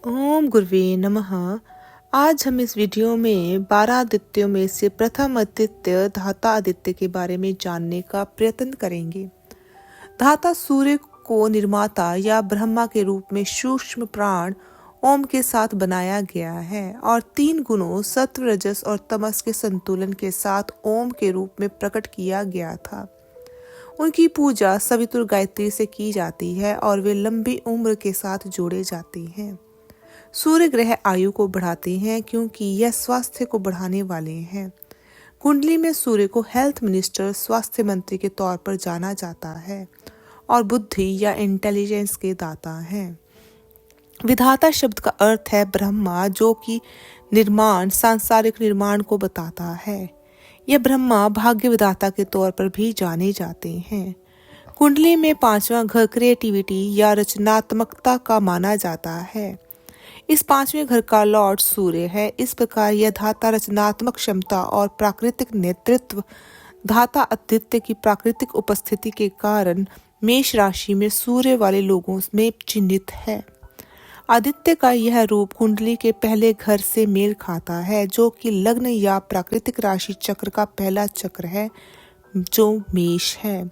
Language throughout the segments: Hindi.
ओम गुरुवे नमः। आज हम इस वीडियो में 12 आदित्यों में से प्रथम आदित्य धाता आदित्य के बारे में जानने का प्रयत्न करेंगे। धाता सूर्य को निर्माता या ब्रह्मा के रूप में सूक्ष्म प्राण ओम के साथ बनाया गया है और 3 गुणों सत्व रजस और तमस के संतुलन के साथ ओम के रूप में प्रकट किया गया था। उनकी पूजा सवितुर गायत्री से की जाती है और वे लंबी उम्र के साथ जोड़े जाते हैं। सूर्य ग्रह आयु को बढ़ाते हैं क्योंकि यह स्वास्थ्य को बढ़ाने वाले हैं। कुंडली में सूर्य को हेल्थ मिनिस्टर स्वास्थ्य मंत्री के तौर पर जाना जाता है और बुद्धि या इंटेलिजेंस के दाता हैं। विधाता शब्द का अर्थ है ब्रह्मा, जो कि निर्माण सांसारिक निर्माण को बताता है। यह ब्रह्मा भाग्य विधाता के तौर पर भी जाने जाते हैं। कुंडली में 5वां घर क्रिएटिविटी या रचनात्मकता का माना जाता है। इस 5वें घर का लॉर्ड सूर्य है। इस प्रकार यह धाता रचनात्मक क्षमता और प्राकृतिक नेतृत्व धाता आदित्य की प्राकृतिक उपस्थिति के कारण मेष राशि में सूर्य वाले लोगों में चिन्हित है। आदित्य का यह रूप कुंडली के पहले घर से मेल खाता है, जो कि लग्न या प्राकृतिक राशि चक्र का पहला चक्र है, जो मेष है।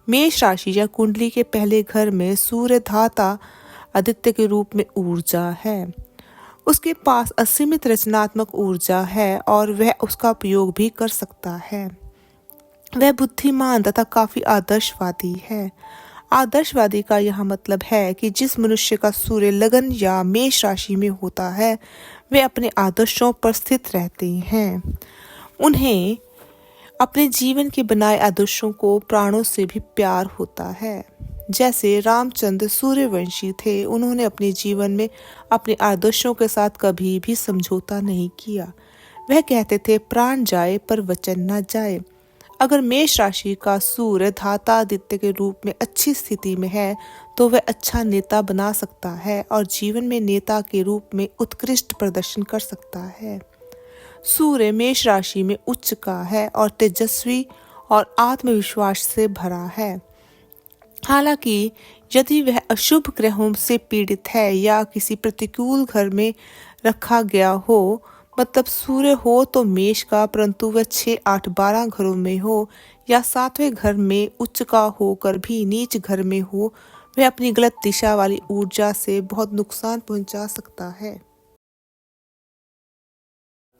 मेष राशि या कुंडली के पहले घर में सूर्य धाता आदित्य के रूप में ऊर्जा है। उसके पास असीमित रचनात्मक ऊर्जा है और वह उसका उपयोग भी कर सकता है। वह बुद्धिमान तथा काफी आदर्शवादी है। आदर्शवादी का यह मतलब है कि जिस मनुष्य का सूर्य लगन या मेष राशि में होता है, वे अपने आदर्शों पर स्थित रहते हैं। उन्हें अपने जीवन के बनाए आदर्शों को प्राणों से भी प्यार होता है। जैसे रामचंद्र सूर्यवंशी थे, उन्होंने अपने जीवन में अपने आदर्शों के साथ कभी भी समझौता नहीं किया। वह कहते थे, प्राण जाए पर वचन न जाए। अगर मेष राशि का सूर्य धाता आदित्य के रूप में अच्छी स्थिति में है, तो वह अच्छा नेता बना सकता है और जीवन में नेता के रूप में उत्कृष्ट प्रदर्शन कर सकता है। सूर्य मेष राशि में उच्च का है और तेजस्वी और आत्मविश्वास से भरा है। हालांकि यदि वह अशुभ ग्रहों से पीड़ित है या किसी प्रतिकूल घर में रखा गया हो, मतलब सूर्य हो तो मेष का, परंतु वह 6, 8, 12 घरों में हो या 7वें घर में उच्च का होकर भी नीच घर में हो, वह अपनी गलत दिशा वाली ऊर्जा से बहुत नुकसान पहुंचा सकता है।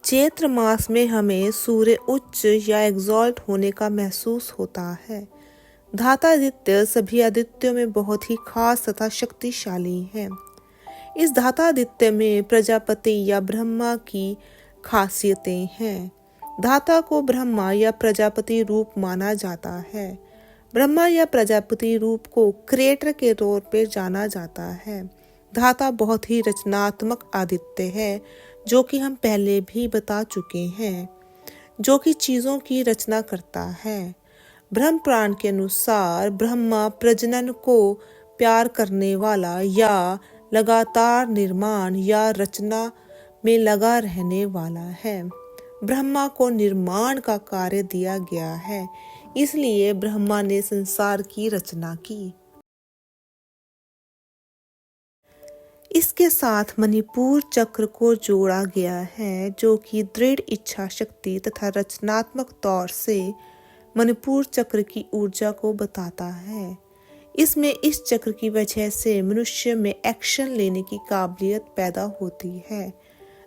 चैत्र मास में हमें सूर्य उच्च या एग्जॉल्ट होने का महसूस होता है। धाता आदित्य सभी आदित्यों में बहुत ही खास तथा शक्तिशाली है। इस धाता आदित्य में प्रजापति या ब्रह्मा की खासियतें हैं। धाता को ब्रह्मा या प्रजापति रूप माना जाता है। ब्रह्मा या प्रजापति रूप को क्रिएटर के तौर पर जाना जाता है। धाता बहुत ही रचनात्मक आदित्य है, जो कि हम पहले भी बता चुके हैं, जो कि चीजों की रचना करता है। ब्रह्म पुराण के अनुसार ब्रह्मा प्रजनन को प्यार करने वाला या लगातार निर्माण या रचना में लगा रहने वाला है। ब्रह्मा को निर्माण का कार्य दिया गया है, इसलिए ब्रह्मा ने संसार की रचना की। इसके साथ मणिपुर चक्र को जोड़ा गया है, जो कि दृढ़ इच्छा शक्ति तथा रचनात्मक तौर से मणिपुर चक्र की ऊर्जा को बताता है। इसमें इस चक्र की वजह से मनुष्य में एक्शन लेने की काबिलियत पैदा होती है।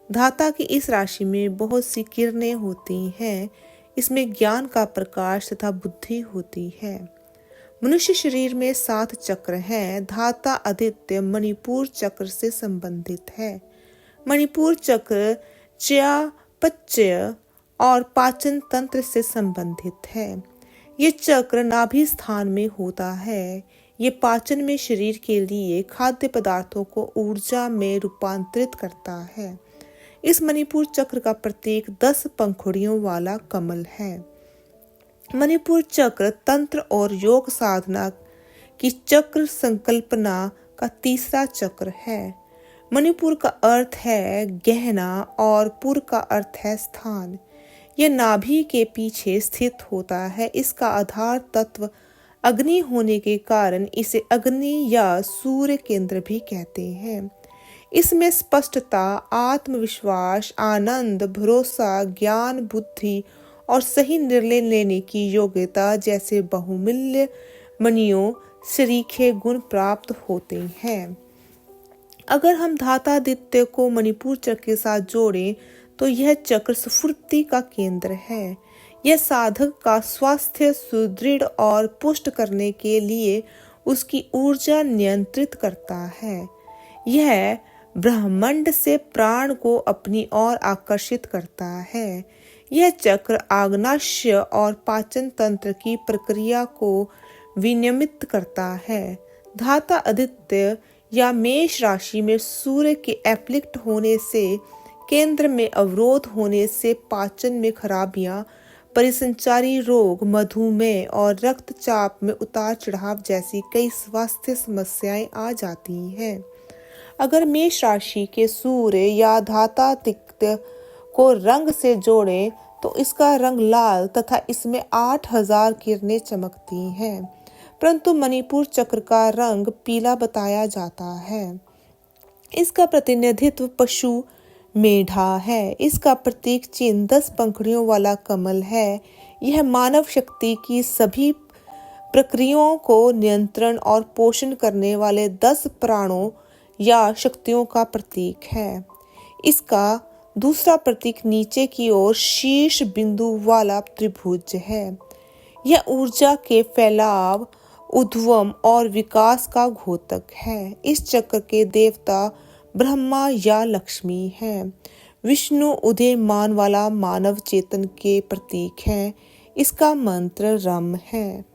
धाता की इस राशि में बहुत सी किरणें होती हैं। इसमें ज्ञान का प्रकाश तथा बुद्धि होती है। मनुष्य शरीर में 7 चक्र हैं। धाता आदित्य मणिपुर चक्र से संबंधित है। मणिपुर चक्र चयापचय और पाचन तंत्र से संबंधित है। ये चक्र नाभि स्थान में होता है। ये पाचन में शरीर के लिए खाद्य पदार्थों को ऊर्जा में रूपांतरित करता है। इस मणिपुर चक्र का प्रतीक 10 पंखुड़ियों वाला कमल है। मणिपुर चक्र तंत्र और योग साधना की चक्र संकल्पना का तीसरा चक्र है। मणिपुर का अर्थ है गहना और पुर का अर्थ है स्थान। यह नाभि के पीछे स्थित होता है। इसका आधार तत्व अग्नि होने के कारण इसे अग्नि या सूर्य केंद्र भी कहते हैं। इसमें स्पष्टता, आत्मविश्वास, आनंद, भरोसा, ज्ञान, बुद्धि और सही निर्णय लेने की योग्यता जैसे बहुमूल्य मणियों सरीखे गुण प्राप्त होते हैं। अगर हम धातादित्य को मणिपुर चक्र के साथ जोड़ें तो यह चक्र स्फूर्ति का केंद्र है। यह साधक का स्वास्थ्य सुदृढ़ और पुष्ट करने के लिए उसकी ऊर्जा नियंत्रित करता है। यह ब्रह्मांड से प्राण को अपनी ओर आकर्षित करता है। यह चक्र आग्नेय और पाचन तंत्र की प्रक्रिया को विनियमित करता है। धाता आदित्य या मेष राशि में सूर्य के एप्लिक्ट होने से, केंद्र में अवरोध होने से पाचन में खराबियां, परिसंचारी रोग, मधुमेह और रक्तचाप में उतार चढ़ाव जैसी कई स्वास्थ्य समस्याएं आ जाती हैं। अगर मेष राशि के सूर्य या धातादित्य को रंग से जोड़ें तो इसका रंग लाल तथा इसमें 8000 किरणें चमकती हैं, परंतु मणिपुर चक्र का रंग पीला बताया जाता है। इसका प्रतिनिधित्व पशु मेढा है। इसका प्रतीक चिन्ह 10 पंखुड़ियों वाला कमल है। यह मानव शक्ति की सभी प्रक्रियाओं को नियंत्रण और पोषण करने वाले 10 प्राणों या शक्तियों का प्रतीक है। इसका दूसरा प्रतीक नीचे की ओर शीर्ष बिंदु वाला त्रिभुज है। यह ऊर्जा के फैलाव, उद्गम और विकास का घोतक है। इस चक्र के देवता ब्रह्मा या लक्ष्मी है। विष्णु उदीयमान वाला मानव चेतन के प्रतीक है। इसका मंत्र रम है।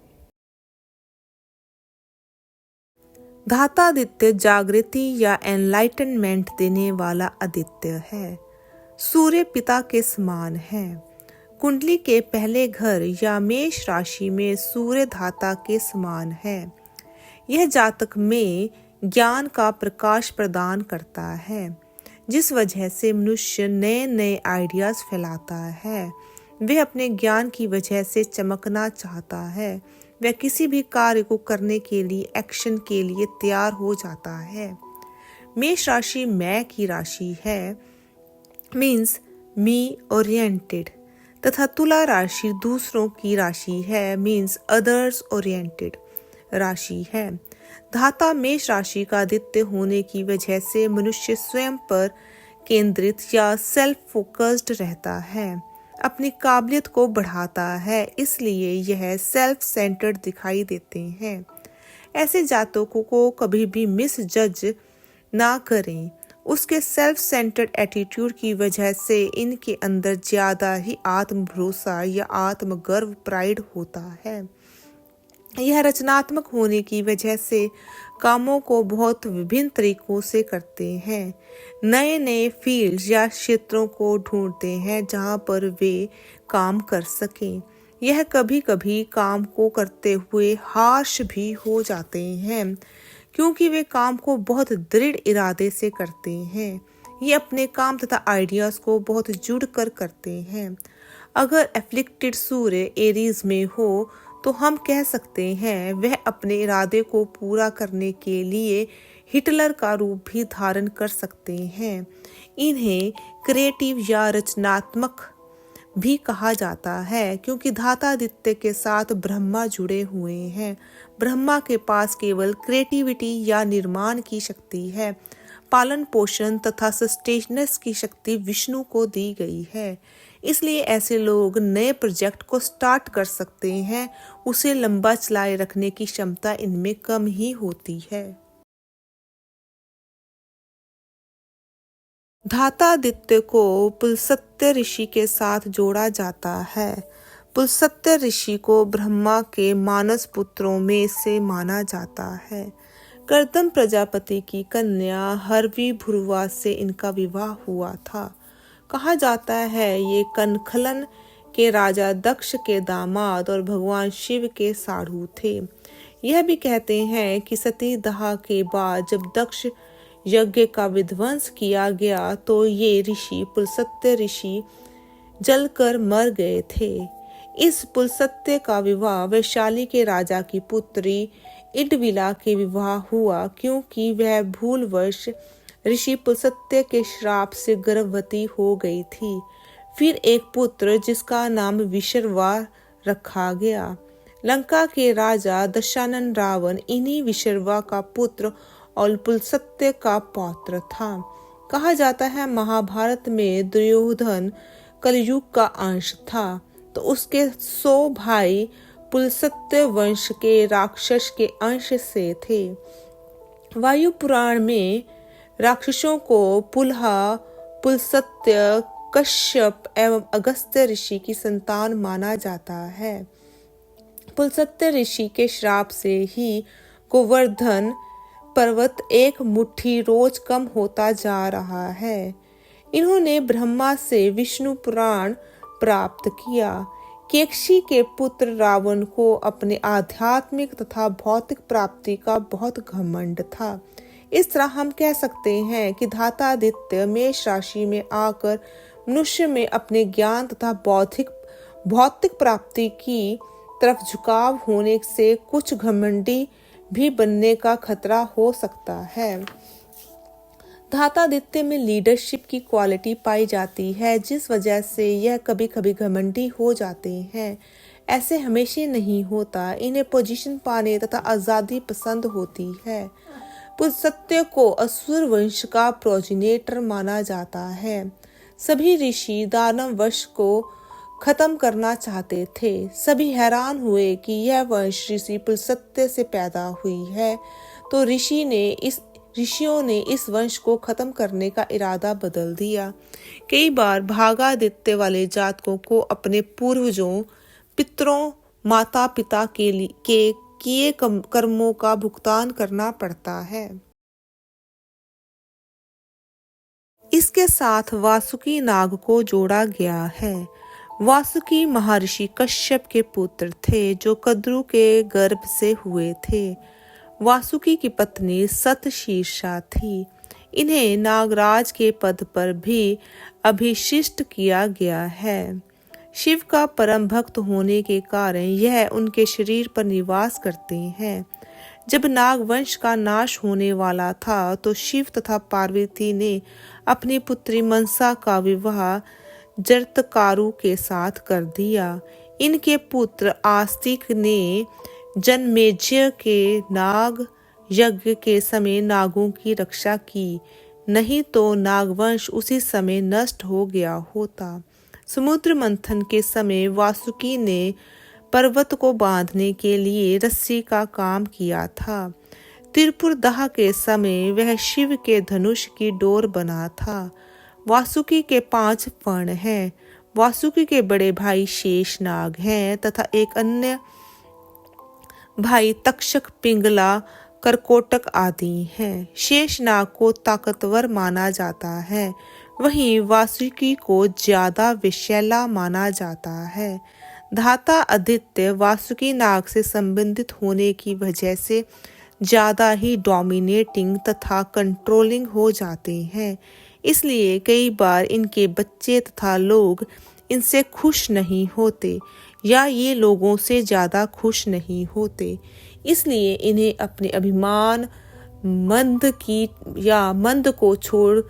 धातादित्य जागृति या एनलाइटनमेंट देने वाला आदित्य है। सूर्य पिता के समान है। कुंडली के पहले घर या मेष राशि में सूर्य धाता के समान है। यह जातक में ज्ञान का प्रकाश प्रदान करता है, जिस वजह से मनुष्य नए नए आइडियाज फैलाता है। वह अपने ज्ञान की वजह से चमकना चाहता है। वह किसी भी कार्य को करने के लिए, एक्शन के लिए तैयार हो जाता है। मेष राशि मैं की राशि है, मीन्स मी ओरिएंटेड, तथा तुला राशि दूसरों की राशि है, मीन्स अदर्स ओरिएंटेड राशि है। धाता मेष राशि का आदित्य होने की वजह से मनुष्य स्वयं पर केंद्रित या सेल्फ फोकस्ड रहता है, अपनी काबिलियत को बढ़ाता है, इसलिए यह सेल्फ सेंटर्ड दिखाई देते हैं। ऐसे जातकों को कभी भी मिस जज ना करें। उसके सेल्फ सेंटर्ड एटीट्यूड की वजह से इनके अंदर ज्यादा ही आत्म भरोसा या आत्मगर्व, प्राइड होता है। यह रचनात्मक होने की वजह से कामों को बहुत विभिन्न तरीकों से करते हैं। नए नए फील्ड या क्षेत्रों को ढूंढते हैं जहां पर वे काम कर सकें। यह कभी कभी काम को करते हुए हार्श भी हो जाते हैं, क्योंकि वे काम को बहुत दृढ़ इरादे से करते हैं। ये अपने काम तथा आइडियाज को बहुत जुड़ कर करते हैं। अगर एफ्लिक्टेड सूर्य एरीज में हो तो हम कह सकते हैं वह अपने इरादे को पूरा करने के लिए हिटलर का रूप भी धारण कर सकते हैं। इन्हें क्रिएटिव या रचनात्मक भी कहा जाता है, क्योंकि धातादित्य के साथ ब्रह्मा जुड़े हुए हैं। ब्रह्मा के पास केवल क्रिएटिविटी या निर्माण की शक्ति है। पालन पोषण तथा सस्टेनेंस की शक्ति विष्णु को दी गई है। इसलिए ऐसे लोग नए प्रोजेक्ट को स्टार्ट कर सकते हैं। उसे लंबा चलाए रखने की क्षमता इनमें कम ही होती है। धातादित्य को पुलस्त्य ऋषि के साथ जोड़ा जाता है। पुलस्त्य ऋषि को ब्रह्मा के मानस पुत्रों में से माना जाता है। कर्दम प्रजापति की कन्या हरवी भुरवा से इनका विवाह हुआ था। कहा जाता है ये कनखलन के राजा दक्ष के दामाद और भगवान शिव के साढ़ू थे। यह भी कहते हैं कि सती दाह के बाद जब दक्ष यज्ञ का विध्वंस किया गया तो ये ऋषि पुलस्त्य ऋषि जलकर मर गए थे। इस पुलस्त्य का विवाह वैशाली के राजा की पुत्री इडविला के विवाह हुआ, क्योंकि वह भूलवश ऋषि पुलस्त्य के श्राप से गर्भवती हो गई थी। फिर एक पुत्र जिसका नाम विशर्वा रखा गया। लंका के राजा दशानन रावण इन्हीं विशर्वा का पुत्र और पुलस्त्य का पौत्र था। कहा जाता है महाभारत में दुर्योधन कलयुग का अंश था, तो उसके 100 भाई पुलस्त्य वंश के राक्षस के अंश से थे। वायु पुराण में राक्षसों को पुलहा, पुलस्त्य, कश्यप एवं अगस्त्य ऋषि की संतान माना जाता है। पुलस्त्य ऋषि के श्राप से ही गोवर्धन पर्वत एक मुट्ठी रोज कम होता जा रहा है। इन्होंने ब्रह्मा से विष्णु पुराण प्राप्त किया। केकशी के पुत्र रावण को अपने आध्यात्मिक तथा भौतिक प्राप्ति का बहुत घमंड था। इस तरह हम कह सकते हैं कि धातादित्य मेष राशि में आकर मनुष्य में अपने ज्ञान तथा भौतिक प्राप्ति की तरफ झुकाव होने से कुछ घमंडी भी बनने का खतरा हो सकता है। धातादित्य में लीडरशिप की क्वालिटी पाई जाती है, जिस वजह से यह कभी कभी घमंडी हो जाते हैं। ऐसे हमेशा नहीं होता। इन्हें पोजीशन पाने तथा आजादी पसंद होती है। पुलस्त्य को असुर वंश का प्रोजिनेटर माना जाता है। सभी ऋषि दानव वंश को खत्म करना चाहते थे। सभी हैरान हुए कि यह वंश ऋषि पुलस्त्य से पैदा हुई है, तो ऋषियों ने इस वंश को खत्म करने का इरादा बदल दिया। कई बार भागादित्य वाले जातकों को अपने पूर्वजों, पितरों, माता पिता के किए कर्मों का भुगतान करना पड़ता है। इसके साथ वासुकी नाग को जोड़ा गया है। वासुकी महर्षि कश्यप के पुत्र थे, जो कद्रु के गर्भ से हुए थे। वासुकी की पत्नी सतशीर्षा थी। इन्हें नागराज के पद पर भी अभिषिष्ट किया गया है। शिव का परम भक्त होने के कारण यह उनके शरीर पर निवास करते हैं। जब नागवंश का नाश होने वाला था, तो शिव तथा पार्वती ने अपनी पुत्री मनसा का विवाह जरत्कारु के साथ कर दिया। इनके पुत्र आस्तिक ने जनमेजय के नाग यज्ञ के समय नागों की रक्षा की, नहीं तो नागवंश उसी समय नष्ट हो गया होता। समुद्र मंथन के समय वासुकी ने पर्वत को बांधने के लिए रस्सी का काम किया था। त्रिपुर दाह के समय वह शिव के धनुष की डोर बना था। वासुकी के 5 फण हैं। वासुकी के बड़े भाई शेषनाग हैं तथा एक अन्य भाई तक्षक, पिंगला, करकोटक आदि हैं। शेषनाग को ताकतवर माना जाता है, वहीं वासुकी को ज्यादा विषैला माना जाता है। धाता आदित्य वासुकी नाग से संबंधित होने की वजह से ज्यादा ही डोमिनेटिंग तथा कंट्रोलिंग हो जाते हैं। इसलिए कई बार इनके बच्चे तथा लोग इनसे खुश नहीं होते, या ये लोगों से ज्यादा खुश नहीं होते। इसलिए इन्हें अपने अभिमान मंद को छोड़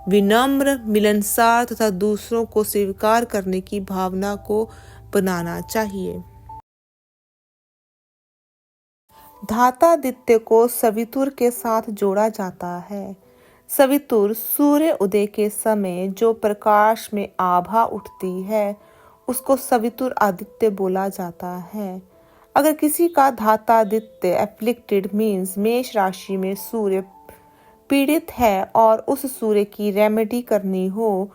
विनम्र, मिलनसार तथा दूसरों को स्वीकार करने की भावना को बनाना चाहिए। धातादित्य को सवितुर के साथ जोड़ा जाता है। सवितुर सूर्य उदय के समय जो प्रकाश में आभा उठती है, उसको सवितुर आदित्य बोला जाता है। अगर किसी का धातादित्य एफ्लिक्टेड मीन्स मेष राशि में सूर्य पीड़ित है और उस सूर्य की रेमेडी करनी हो,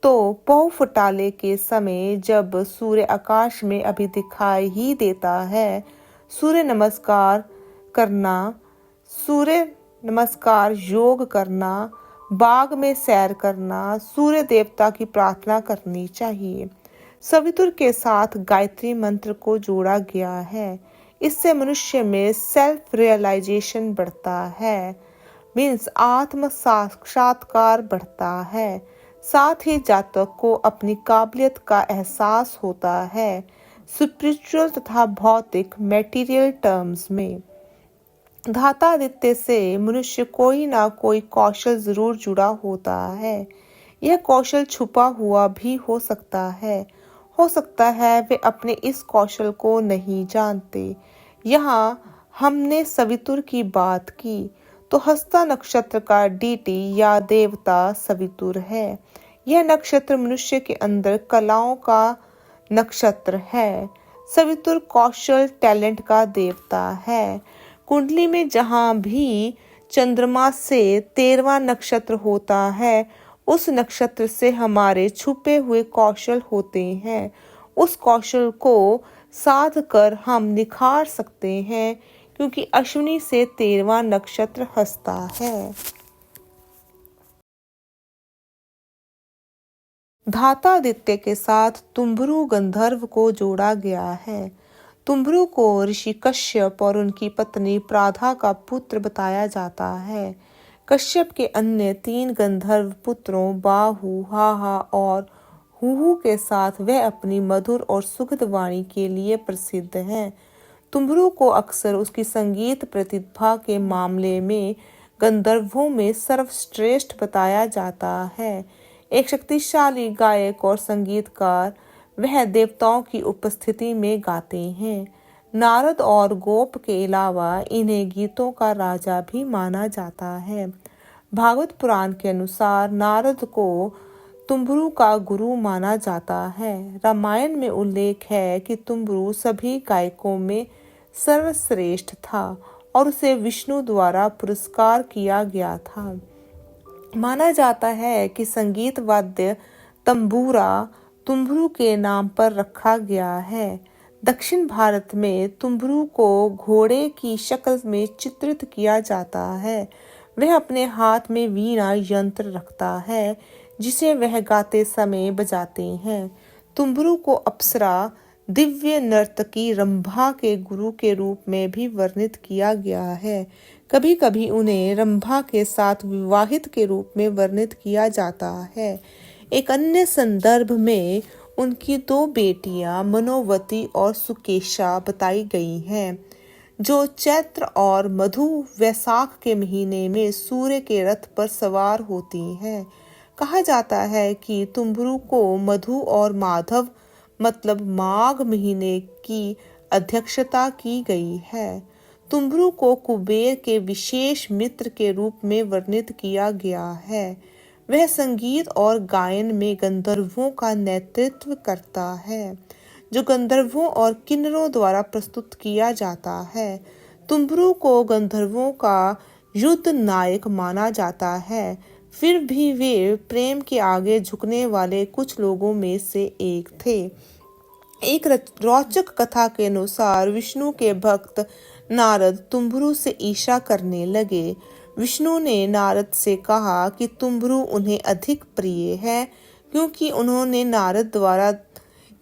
तो पौ फुटाले के समय जब सूर्य आकाश में अभी दिखाई ही देता है, सूर्य नमस्कार योग करना, बाग में सैर करना, सूर्य देवता की प्रार्थना करनी चाहिए। सवितुर के साथ गायत्री मंत्र को जोड़ा गया है। इससे मनुष्य में सेल्फ रियलाइजेशन बढ़ता है, मीन्स आत्म साक्षात्कार बढ़ता है। साथ ही जातक को अपनी काबिलियत का एहसास होता है, स्पिरिचुअल तथा भौतिक मटेरियल टर्म्स में। धातादित्य से मनुष्य कोई ना कोई कौशल जरूर जुड़ा होता है। यह कौशल छुपा हुआ भी हो सकता है वे अपने इस कौशल को नहीं जानते। यहाँ हमने सवितुर की बात की तो हस्ता नक्षत्र का डीटी या देवता सवितुर है। यह नक्षत्र मनुष्य के अंदर कलाओं का नक्षत्र है। सवितुर कौशल टैलेंट का देवता है। कुंडली में जहाँ भी चंद्रमा से 13वां नक्षत्र होता है उस नक्षत्र से हमारे छुपे हुए कौशल होते हैं। उस कौशल को साध कर हम निखार सकते हैं क्योंकि अश्विनी से 13वां नक्षत्र हस्ता है। धातादित्य के साथ तुम्बरु गंधर्व को जोड़ा गया है। तुम्बरु को ऋषि कश्यप और उनकी पत्नी प्राधा का पुत्र बताया जाता है। कश्यप के अन्य 3 गंधर्व पुत्रों बाहु, हाहा और हुहु के साथ वह अपनी मधुर और सुखद वाणी के लिए प्रसिद्ध है। तुम्बरु को अक्सर उसकी संगीत प्रतिभा के मामले में गंधर्वों में सर्वश्रेष्ठ बताया जाता है। एक शक्तिशाली गायक और संगीतकार, वह देवताओं की उपस्थिति में गाते हैं। नारद और गोप के अलावा इन्हें गीतों का राजा भी माना जाता है। भागवत पुराण के अनुसार नारद को तुम्बरु का गुरु माना जाता है। रामायण में उल्लेख है कि तुम्बरु सभी गायकों में सर्वश्रेष्ठ था और उसे विष्णु द्वारा पुरस्कार किया गया था। माना जाता है कि संगीत वाद्य तंबूरा तुम्बरु के नाम पर रखा गया है। दक्षिण भारत में तुम्बरु को घोड़े की शक्ल में चित्रित किया जाता है। वह अपने हाथ में वीणा यंत्र रखता है जिसे वह गाते समय बजाते हैं। तुम्बरु को अप्सरा दिव्य नर्तकी रंभा के गुरु के रूप में भी वर्णित किया गया है। कभी कभी उन्हें रंभा के साथ विवाहित के रूप में वर्णित किया जाता है। एक अन्य संदर्भ में उनकी 2 बेटियां मनोवती और सुकेशा बताई गई हैं, जो चैत्र और मधु वैशाख के महीने में सूर्य के रथ पर सवार होती हैं। कहा जाता है कि तुम्बरु को मधु और माधव मतलब माघ महीने की अध्यक्षता की गई है। तुम्बरु को कुबेर के विशेष मित्र के रूप में वर्णित किया गया है। वह संगीत और गायन में गंधर्वों का नेतृत्व करता है, जो गंधर्वों और किन्नरों द्वारा प्रस्तुत किया जाता है। तुम्बरु को गंधर्वों का युद्ध नायक माना जाता है, फिर भी वे प्रेम के आगे झुकने वाले कुछ लोगों में से एक थे। एक रोचक कथा के अनुसार विष्णु के भक्त नारद तुम्बरु से ईर्ष्या करने लगे। विष्णु ने नारद से कहा कि तुम्बरु उन्हें अधिक प्रिय है क्योंकि उन्होंने नारद द्वारा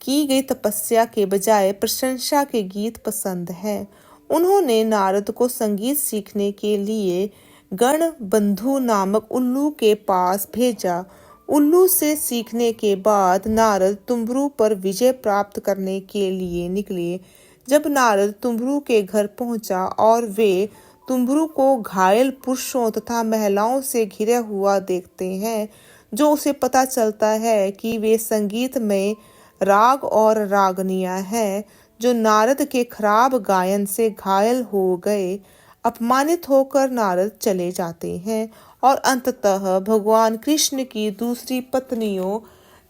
की गई तपस्या के बजाय प्रशंसा के गीत पसंद हैं। उन्होंने नारद को संगीत सीखने के लिए गणबंधु नामक उल्लू के पास भेजा। उल्लू से सीखने के बाद नारद तुम्बरु पर विजय प्राप्त करने के लिए निकले। जब नारद तुम्बरु के घर पहुंचा और वे तुम्बरु को घायल पुरुषों तथा महिलाओं से घिरा हुआ देखते हैं, जो उसे पता चलता है कि वे संगीत में राग और रागनियां हैं, जो नारद के खराब गायन से घायल हो गए। अपमानित होकर नारद चले जाते हैं और अंततः भगवान कृष्ण की दूसरी पत्नियों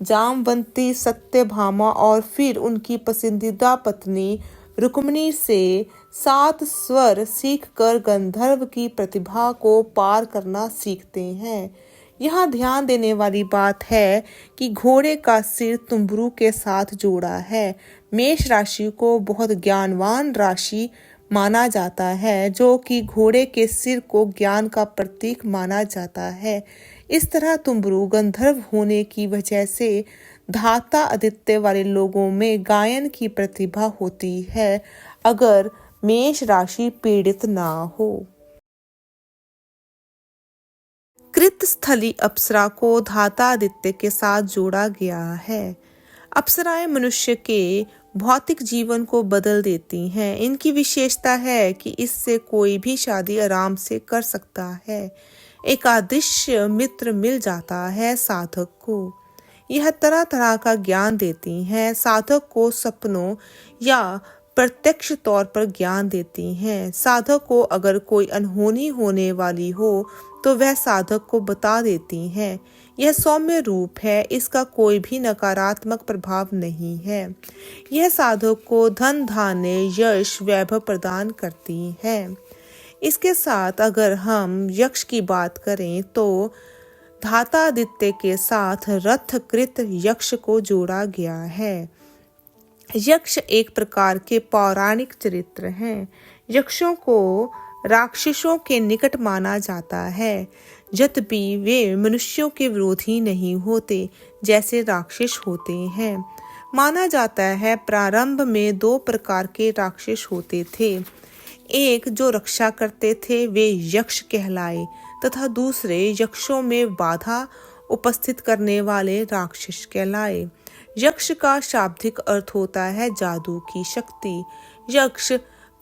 जामवंती, सत्यभामा और फिर उनकी पसंदीदा पत्नी रुक्मिणी से 7 स्वर सीखकर गंधर्व की प्रतिभा को पार करना सीखते हैं। यहाँ ध्यान देने वाली बात है कि घोड़े का सिर तुम्बरु के साथ जोड़ा है। मेष राशि को बहुत ज्ञानवान राशि माना जाता है, जो कि घोड़े के सिर को ज्ञान का प्रतीक माना जाता है। इस तरह तुम्बरु गंधर्व होने की वजह से धाता आदित्य वाले लोगों में गायन की प्रतिभा होती है, अगर मेष राशि पीड़ित ना हो। कृत स्थली अप्सरा को धाता आदित्य के साथ जोड़ा गया है। अप्सराएं मनुष्य के भौतिक जीवन को बदल देती हैं। इनकी विशेषता है कि इससे कोई भी शादी आराम से कर सकता है। एक अदृश्य मित्र मिल जाता है साधक को। यह तरह तरह का ज्ञान देती हैं। साधक को सपनों या प्रत्यक्ष तौर पर ज्ञान देती हैं। साधक को अगर कोई अनहोनी होने वाली हो तो वह साधक को बता देती हैं। यह सौम्य रूप है, इसका कोई भी नकारात्मक प्रभाव नहीं है। यह साधक को धन धान्य यश वैभव प्रदान करती है। इसके साथ अगर हम यक्ष की बात करें तो धातादित्य के साथ रथकृत यक्ष को जोड़ा गया है। यक्ष एक प्रकार के पौराणिक चरित्र हैं। यक्षों को राक्षसों के निकट माना जाता है, यद्यपि वे मनुष्यों के विरोधी नहीं होते जैसे राक्षस होते हैं। माना जाता है प्रारंभ में 2 प्रकार के राक्षस होते थे। एक जो रक्षा करते थे वे यक्ष कहलाए तथा दूसरे यक्षों में बाधा उपस्थित करने वाले राक्षस कहलाए। यक्ष का शाब्दिक अर्थ होता है जादू की शक्ति। यक्ष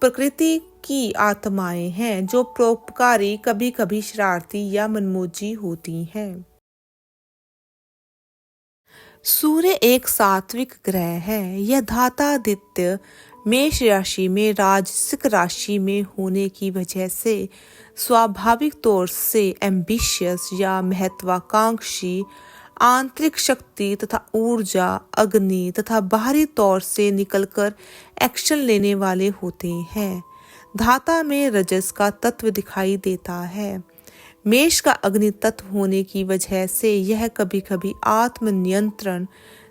प्रकृति की आत्माएं हैं जो परोपकारी, कभी कभी शरारती या मनमोजी होती हैं। सूर्य एक सात्विक ग्रह है। यह धातादित्य मेष राशि में राजसिक राशि में होने की वजह से स्वाभाविक तौर से एम्बिशियस या महत्वाकांक्षी, आंतरिक शक्ति तथा ऊर्जा, अग्नि तथा बाहरी तौर से निकलकर एक्शन लेने वाले होते हैं। धाता में रजस का तत्व दिखाई देता है। मेष का अग्नि तत्व होने की वजह से यह कभी कभी आत्मनियंत्रण,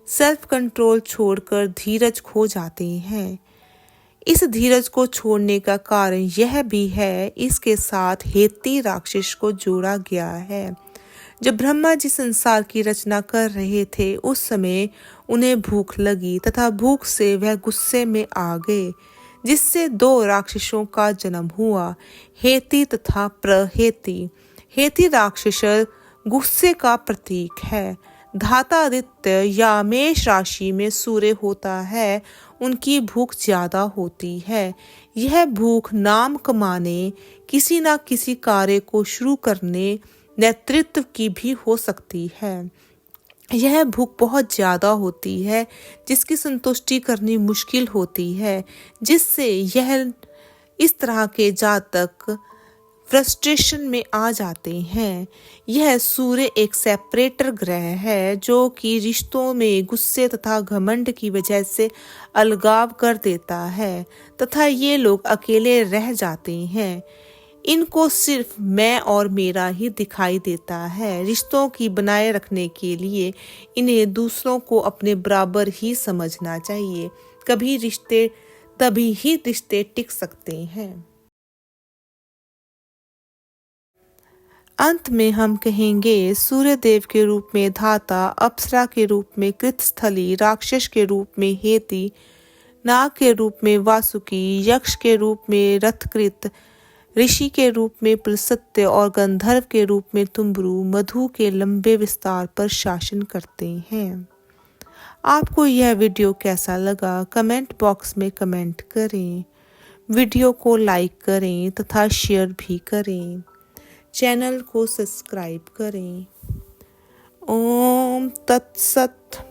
सेल्फ कंट्रोल छोड़कर धीरज खो जाते हैं। इस धीरज को छोड़ने का कारण यह भी है, इसके साथ हेती राक्षस को जोड़ा गया है। जब ब्रह्मा जी संसार की रचना कर रहे थे उस समय उन्हें भूख लगी तथा भूख से वह गुस्से में आ गए, जिससे 2 राक्षसों का जन्म हुआ, हेती तथा प्रहेती। हेती राक्षस गुस्से का प्रतीक है। धातादित्य या मेष राशि में सूर्य होता है, उनकी भूख ज्यादा होती है। यह भूख नाम कमाने, किसी न किसी कार्य को शुरू करने, नेतृत्व की भी हो सकती है। यह भूख बहुत ज्यादा होती है जिसकी संतुष्टि करनी मुश्किल होती है, जिससे यह इस तरह के जातक फ्रस्ट्रेशन में आ जाते हैं। यह सूर्य एक सेपरेटर ग्रह है जो कि रिश्तों में गुस्से तथा घमंड की वजह से अलगाव कर देता है तथा ये लोग अकेले रह जाते हैं। इनको सिर्फ मैं और मेरा ही दिखाई देता है। रिश्तों की बनाए रखने के लिए इन्हें दूसरों को अपने बराबर ही समझना चाहिए। तभी ही रिश्ते टिक सकते हैं। अंत में हम कहेंगे सूर्य देव के रूप में धाता, अप्सरा के रूप में कृतस्थली, राक्षस के रूप में हेती, नाग के रूप में वासुकी, यक्ष के रूप में रथकृत, ऋषि के रूप में पुलस्त्य और गंधर्व के रूप में तुम्बरु मधु के लंबे विस्तार पर शासन करते हैं। आपको यह वीडियो कैसा लगा कमेंट बॉक्स में कमेंट करें। वीडियो को लाइक करें तथा शेयर भी करें। चैनल को सब्सक्राइब करें। ओम तत्सत।